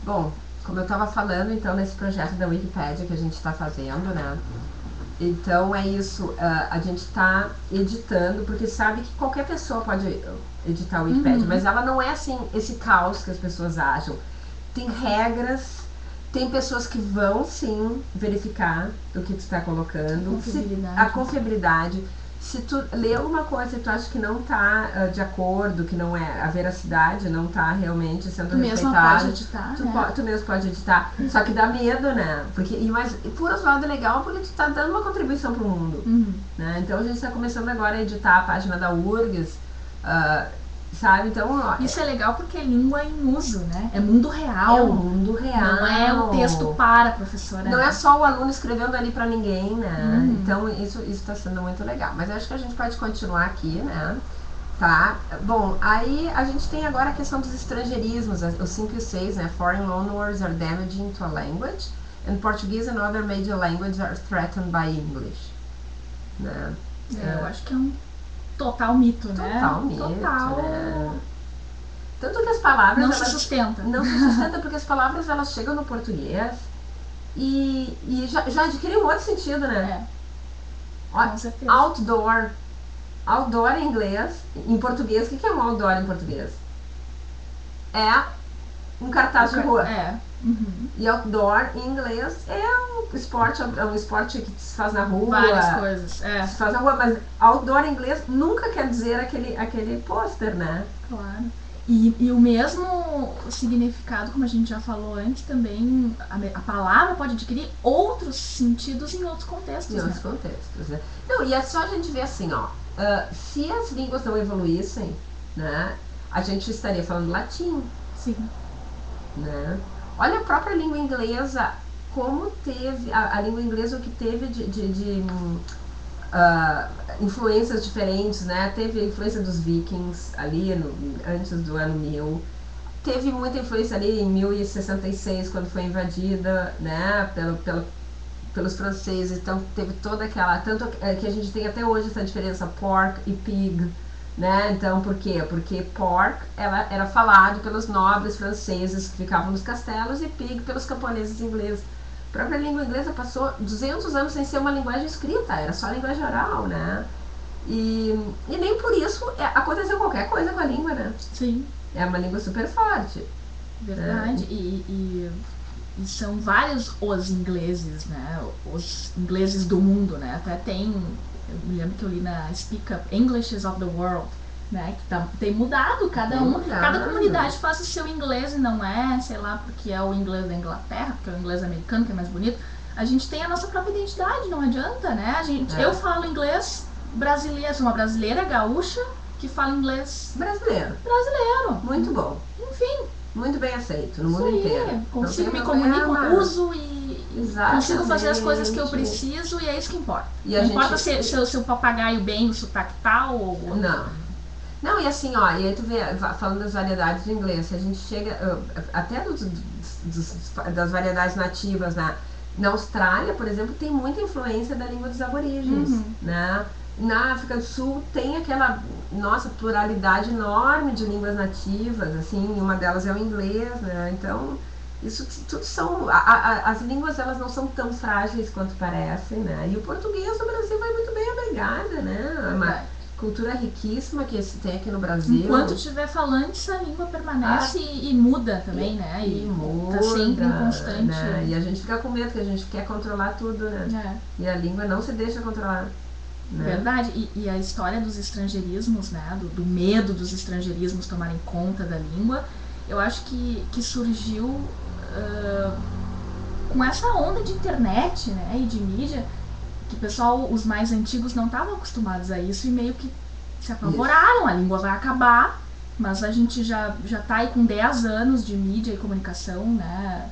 Bom, como eu estava falando, então, nesse projeto da Wikipédia que a gente está fazendo, né? Então é isso, a gente está editando, porque sabe que qualquer pessoa pode editar o Wikipédia, mas ela não é assim, esse caos que as pessoas acham. Tem regras, tem pessoas que vão sim verificar o que tu está colocando, a confiabilidade. Se tu lê alguma coisa e tu acha que não está de acordo, que não é a veracidade, não está realmente sendo respeitada, pode editar, tu mesmo pode editar. Só que dá medo, né? Porque, mas por outro lado é legal porque tu está dando uma contribuição para o mundo. Né? Então a gente está começando agora a editar a página da URGS, sabe? Então, isso é legal porque é língua em uso, né? É mundo real. É o mundo real. Não é o texto para a professora. Não é só o aluno escrevendo ali pra ninguém, né? Então isso tá sendo muito legal. Mas eu acho que a gente pode continuar aqui, né? Tá? Bom, aí a gente tem agora a questão dos estrangeirismos, os 5 e 6, né? Foreign loanwords are damaging to a language, and Portuguese and other major languages are threatened by English. Né? Eu acho que é um total mito, né? Total mito, né? Tanto que as palavras... Não se sustenta. Não se sustenta porque as palavras, elas chegam no português e já adquiriram um outro sentido, né? Com certeza. Outdoor. Outdoor em inglês, em português, o que é um outdoor em português? É um cartaz de rua. E outdoor em inglês é um esporte que se faz na rua. Várias coisas, se faz na rua, mas outdoor em inglês nunca quer dizer aquele pôster, né? Claro. E o mesmo significado, como a gente já falou antes, também a palavra pode adquirir outros sentidos em outros contextos. Em outros contextos, né? Não, e é só a gente ver assim, ó, se as línguas não evoluíssem, né, a gente estaria falando latim. Sim. Né? Olha a própria língua inglesa, como teve, a língua inglesa o que teve de influências diferentes, né? Teve a influência dos vikings ali antes do ano 1000, teve muita influência ali em 1066 quando foi invadida, né? Pelos franceses, então teve toda aquela, tanto que a gente tem até hoje essa diferença pork e pig, né? Então por quê? Porque pork era falado pelos nobres franceses que ficavam nos castelos e pig pelos camponeses ingleses. A própria língua inglesa passou 200 anos sem ser uma linguagem escrita, era só linguagem oral, né? E nem por isso aconteceu qualquer coisa com a língua, né? Sim. É uma língua super forte. Verdade. E são vários os ingleses, né? Os ingleses do mundo, né? Até tem, eu me lembro que eu li na Speak Up, Englishes of the World, né? Que tem mudado, cada comunidade faz o seu inglês e não é, sei lá, porque é o inglês da Inglaterra, porque é o inglês americano que é mais bonito. A gente tem a nossa própria identidade, não adianta, né? Eu falo inglês brasileiro, sou uma brasileira gaúcha que fala inglês brasileiro. Muito bom. Enfim. Muito bem aceito no mundo inteiro. Consigo me comunicar, uso e consigo fazer as coisas que eu preciso e é isso que importa. Não importa se o papagaio bem, o sotaque tal ou... Não, e assim, ó, e aí tu vê, falando das variedades de inglês, se a gente chega, até das variedades nativas, na Austrália, por exemplo, tem muita influência da língua dos aborígenes, né? Na África do Sul tem aquela, pluralidade enorme de línguas nativas, assim, uma delas é o inglês, né? Então, isso tudo são, as línguas, elas não são tão frágeis quanto parecem, né? E o português no Brasil vai muito bem abrigada, né? Uma cultura riquíssima que se tem aqui no Brasil. Enquanto tiver falantes, a língua permanece e muda também, né? E muda, tá sempre em constante. Né? E a gente fica com medo, porque a gente quer controlar tudo, né? E a língua não se deixa controlar. Né? Verdade, e a história dos estrangeirismos, né, do medo dos estrangeirismos tomarem conta da língua, eu acho que surgiu com essa onda de internet, né, e de mídia, que o pessoal, os mais antigos não estavam acostumados a isso e meio que se apavoraram, a língua vai acabar, mas a gente já tá aí com 10 anos de mídia e comunicação, né,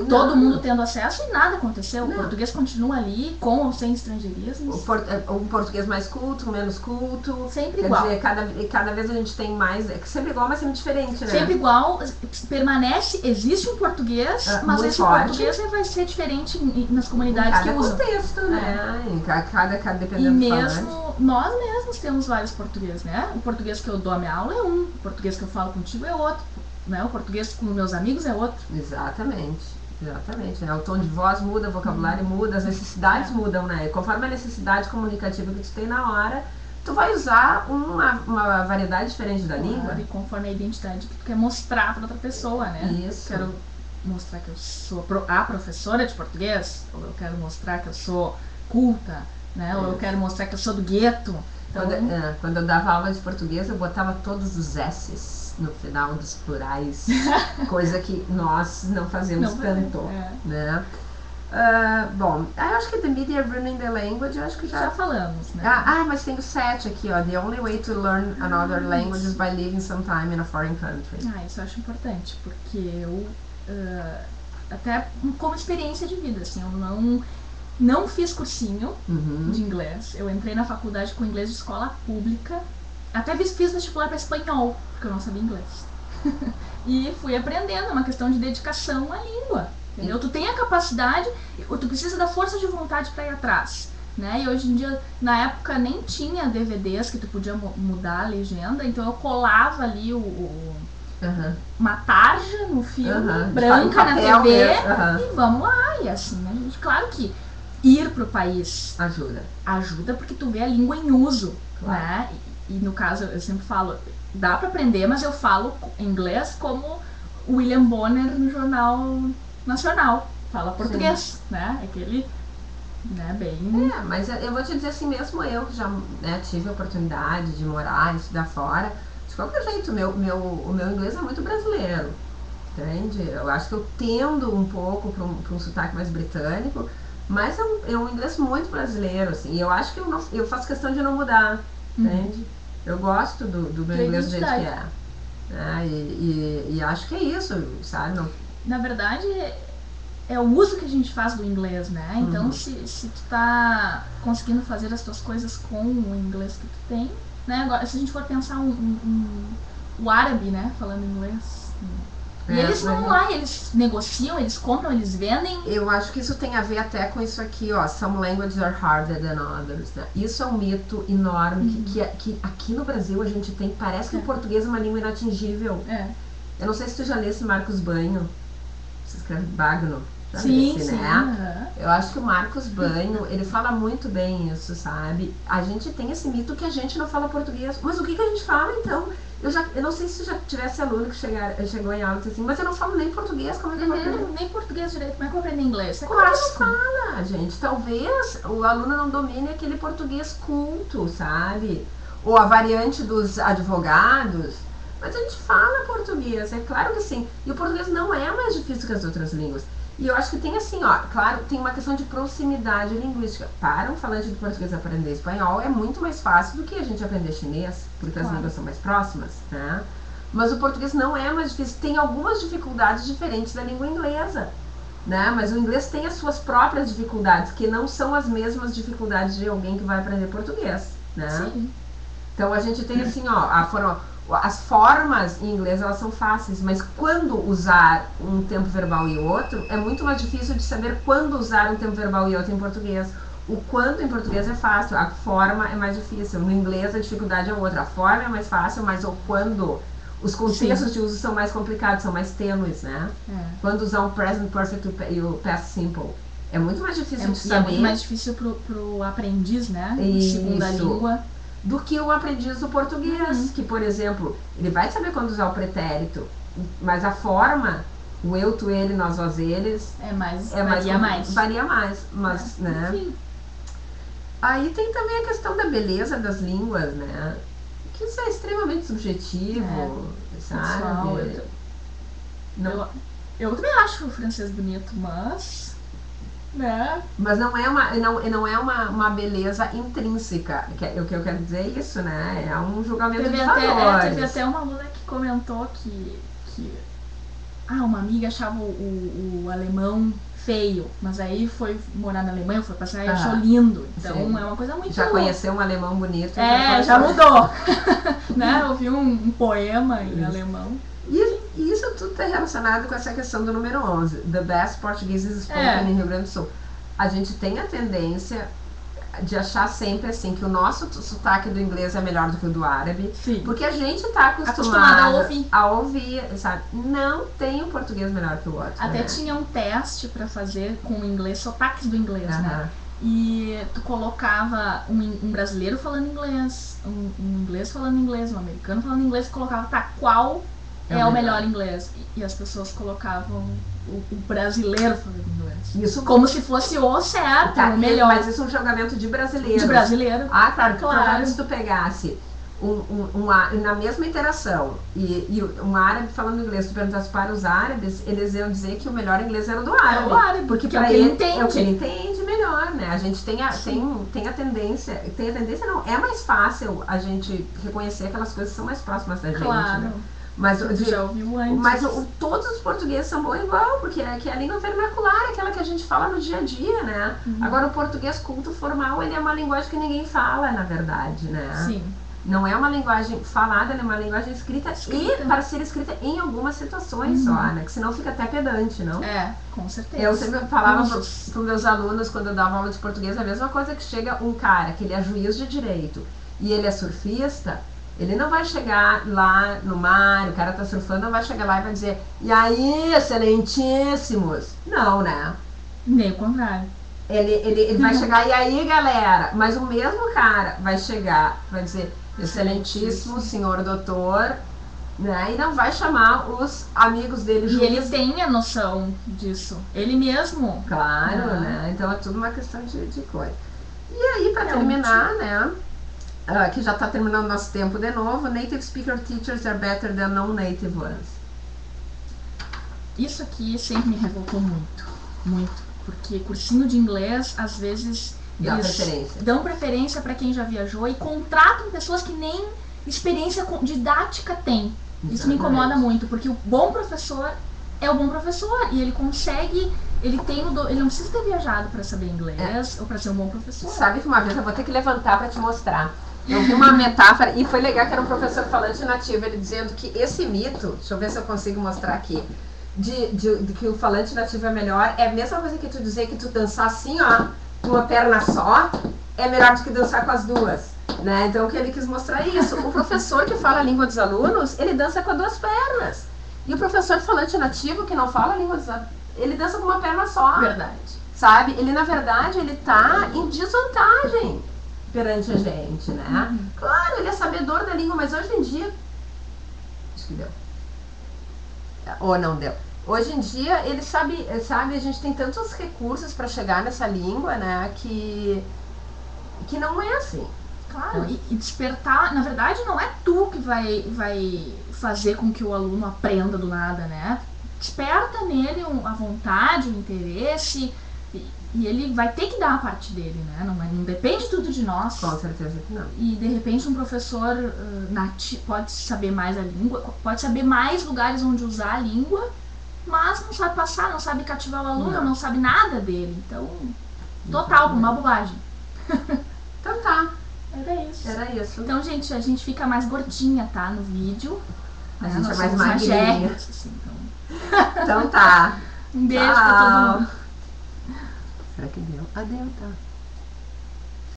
todo mundo tendo acesso e nada aconteceu. O português continua ali, com ou sem estrangeirismos. Um português mais culto, menos culto. Sempre igual. Quer dizer, cada vez a gente tem mais. Sempre igual, mas sempre diferente, né? Sempre igual, permanece, existe um português, mas esse português vai ser diferente nas comunidades que usam. Em cada contexto, né? Em cada dependendo e mesmo, nós mesmos temos vários portugueses, né? O português que eu dou a minha aula é um, o português que eu falo contigo é outro. né? O português com meus amigos é outro. Exatamente. Exatamente, né? O tom de voz muda, o vocabulário muda, as necessidades mudam, né? E conforme a necessidade comunicativa que tu tem na hora, tu vai usar uma variedade diferente da língua. E conforme a identidade que tu quer mostrar para outra pessoa, né? Isso. Quero mostrar que eu sou a professora de português, ou eu quero mostrar que eu sou culta, né? Ou eu quero mostrar que eu sou do gueto. Então... Quando eu dava aula de português, eu botava todos os S's no final dos plurais, coisa que nós não fazemos tanto, né? Bom, eu acho que the media ruining the language, eu acho que já falamos, né? Mas tem o 7 aqui, ó. The only way to learn another language is by living some time in a foreign country. Isso eu acho importante, porque eu, até como experiência de vida, assim, eu não fiz cursinho de inglês. Eu entrei na faculdade com inglês de escola pública. Até fiz vestibular para espanhol, porque eu não sabia inglês. E fui aprendendo, é uma questão de dedicação à língua. Entendeu? Tu tem a capacidade, tu precisa da força de vontade para ir atrás. Né? E hoje em dia, na época, nem tinha DVDs que tu podia mudar a legenda, então eu colava ali uma tarja no filme, branca na TV, e vamos lá. E assim, né, gente? Claro que ir pro país ajuda porque tu vê a língua em uso, né? E no caso, eu sempre falo, dá para aprender, mas eu falo inglês como William Bonner no Jornal Nacional, fala português, né? Aquele, né, bem... mas eu vou te dizer assim, mesmo eu que já, né, tive a oportunidade de morar e estudar fora, de qualquer jeito, o meu inglês é muito brasileiro, entende? Eu acho que eu tendo um pouco para um sotaque mais britânico, mas é um inglês muito brasileiro, assim, e eu acho que eu faço questão de não mudar, entende? Eu gosto do meu inglês do jeito que é. E acho que é isso, sabe? Não... Na verdade, é o uso que a gente faz do inglês, né? Então, se tu tá conseguindo fazer as tuas coisas com o inglês que tu tem, né? Agora, se a gente for pensar o árabe, né? Falando inglês... E eles vão lá, eles negociam, eles compram, eles vendem. Eu acho que isso tem a ver até com isso aqui, ó. Some languages are harder than others, né? Isso é um mito enorme que aqui no Brasil a gente tem. Parece que o português é uma língua inatingível. Eu não sei se tu já lesse Marcos Banho. Você escreve Bagno. Sim. Eu acho que o Marcos Banho, ele fala muito bem isso, sabe? A gente tem esse mito que a gente não fala português. Mas o que a gente fala, então? Eu não sei se já tivesse aluno que chegou em aula e disse assim, mas eu não falo nem português, como é que eu vou aprender? Nem português direito, como é que eu vou aprender inglês? Como é que não fala, gente? Talvez o aluno não domine aquele português culto, sabe? Ou a variante dos advogados, mas a gente fala português, é claro que sim. E o português não é mais difícil que as outras línguas. E eu acho que tem assim, ó, claro, tem uma questão de proximidade linguística. Para um falante de português aprender espanhol é muito mais fácil do que a gente aprender chinês, porque as línguas são mais próximas, né? Mas o português não é mais difícil, tem algumas dificuldades diferentes da língua inglesa, né? Mas o inglês tem as suas próprias dificuldades, que não são as mesmas dificuldades de alguém que vai aprender português, né? Sim. Então a gente tem assim, ó, as formas em inglês elas são fáceis, mas quando usar um tempo verbal e outro, é muito mais difícil de saber quando usar um tempo verbal e outro em português. O quando em português é fácil, a forma é mais difícil. No inglês a dificuldade é outra, a forma é mais fácil, mas o quando, os contextos de uso são mais complicados, são mais tênues, né? Quando usar um present perfect e o past simple, é muito mais difícil de saber. É muito mais difícil pro aprendiz, né? Segunda língua. Do que o aprendiz do português, que, por exemplo, ele vai saber quando usar o pretérito, mas a forma, o eu, tu, ele, nós, vós, eles... Varia mais, mas, né? Enfim. Aí tem também a questão da beleza das línguas, né? Que isso é extremamente subjetivo, sabe? Pessoal, eu também acho o francês bonito, mas... Né? Mas não é uma beleza intrínseca, o que eu quero dizer é isso, né? É um julgamento de valores. Teve até uma aluna que comentou que uma amiga achava o alemão feio, mas aí foi morar na Alemanha, foi passar e achou lindo. Então sim. É uma coisa muito... Já conheceu um alemão bonito. Já mudou. Né? Ouviu um poema em alemão. E isso tudo está relacionado com essa questão do número 11. The best Portuguese is spoken in Rio Grande do Sul. A gente tem a tendência, de achar sempre assim que o nosso sotaque do inglês é melhor do que o do árabe. Sim. Porque a gente tá Acostumada a ouvir, sabe? Não tem um português melhor que o outro. Até tinha um teste pra fazer com o inglês, sotaques do inglês, né? E tu colocava um brasileiro falando inglês, um inglês falando inglês, um americano falando inglês, e colocava, tá, qual é o melhor inglês? E as pessoas colocavam o brasileiro falando inglês. Isso como se fosse o certo, tá, o melhor. Mas isso é um julgamento de brasileiro. De brasileiro. Ah, claro. Se tu pegasse na mesma interação e um árabe falando inglês, tu perguntasse para os árabes, eles iam dizer que o melhor inglês era do árabe. É o árabe, porque para ele é o que ele entende melhor, né? A gente tem a tendência não, é mais fácil a gente reconhecer aquelas coisas que são mais próximas da gente, né? Mas, já ouviu antes. Mas todos os portugueses são bons igual, porque é a língua vernacular, aquela que a gente fala no dia a dia, né? Agora o português culto formal, ele é uma linguagem que ninguém fala, na verdade, né? Sim. Não é uma linguagem falada, ela é uma linguagem escrita. E para ser escrita em algumas situações só, né? Que senão fica até pedante, não? É, com certeza. Eu sempre falava para os meus alunos, quando eu dava aula de português, a mesma coisa que chega um cara, que ele é juiz de direito, e ele é surfista, ele não vai chegar lá no mar, o cara tá surfando, não vai chegar lá e vai dizer, e aí, excelentíssimos? Não, né? Nem o contrário. Ele vai chegar, e aí, galera? Mas o mesmo cara vai chegar, vai dizer, excelentíssimo senhor doutor, né? E não vai chamar os amigos dele E ele tem a noção disso. Ele mesmo. Claro, né? Então é tudo uma questão de coisa. E aí, para terminar, né? Que já está terminando nosso tempo de novo, native speaker teachers are better than non-native ones. Isso aqui sempre me revoltou muito, muito. Porque cursinho de inglês, às vezes, dão preferência para quem já viajou e contratam pessoas que nem experiência didática têm. Isso me incomoda muito, porque o bom professor é o bom professor e ele consegue, ele não precisa ter viajado para saber inglês ou para ser um bom professor. Sabe que uma vez eu vou ter que levantar para te mostrar. Eu vi uma metáfora e foi legal que era um professor falante nativo, ele dizendo que esse mito, deixa eu ver se eu consigo mostrar aqui, de que o falante nativo é melhor, é a mesma coisa que tu dizer que tu dançar assim, ó, com uma perna só, é melhor do que dançar com as duas, né? Então o que ele quis mostrar é isso. O professor que fala a língua dos alunos, ele dança com as duas pernas. E o professor falante nativo, que não fala a língua dos alunos, ele dança com uma perna só. Verdade. Sabe? Ele, na verdade, ele tá em desvantagem perante a gente, né? Claro, ele é sabedor da língua, mas hoje em dia... Acho que deu. Ou não deu. Hoje em dia, ele sabe, a gente tem tantos recursos para chegar nessa língua, né, que não é assim. Claro, e despertar, na verdade, não é tu que vai fazer com que o aluno aprenda do nada, né? Desperta nele a vontade, o interesse, e ele vai ter que dar a parte dele, né? Não depende tudo de nós. Com certeza que não. E de repente um professor pode saber mais a língua, pode saber mais lugares onde usar a língua, mas não sabe passar, não sabe cativar o aluno, não sabe nada dele. Então, total, uma bobagem. Então tá. Era isso. Então, gente, a gente fica mais gordinha, tá? No vídeo. A gente é mais magrinha. Assim, então tá. Um beijo pra todo mundo. Será que deu? Ah, deu, tá.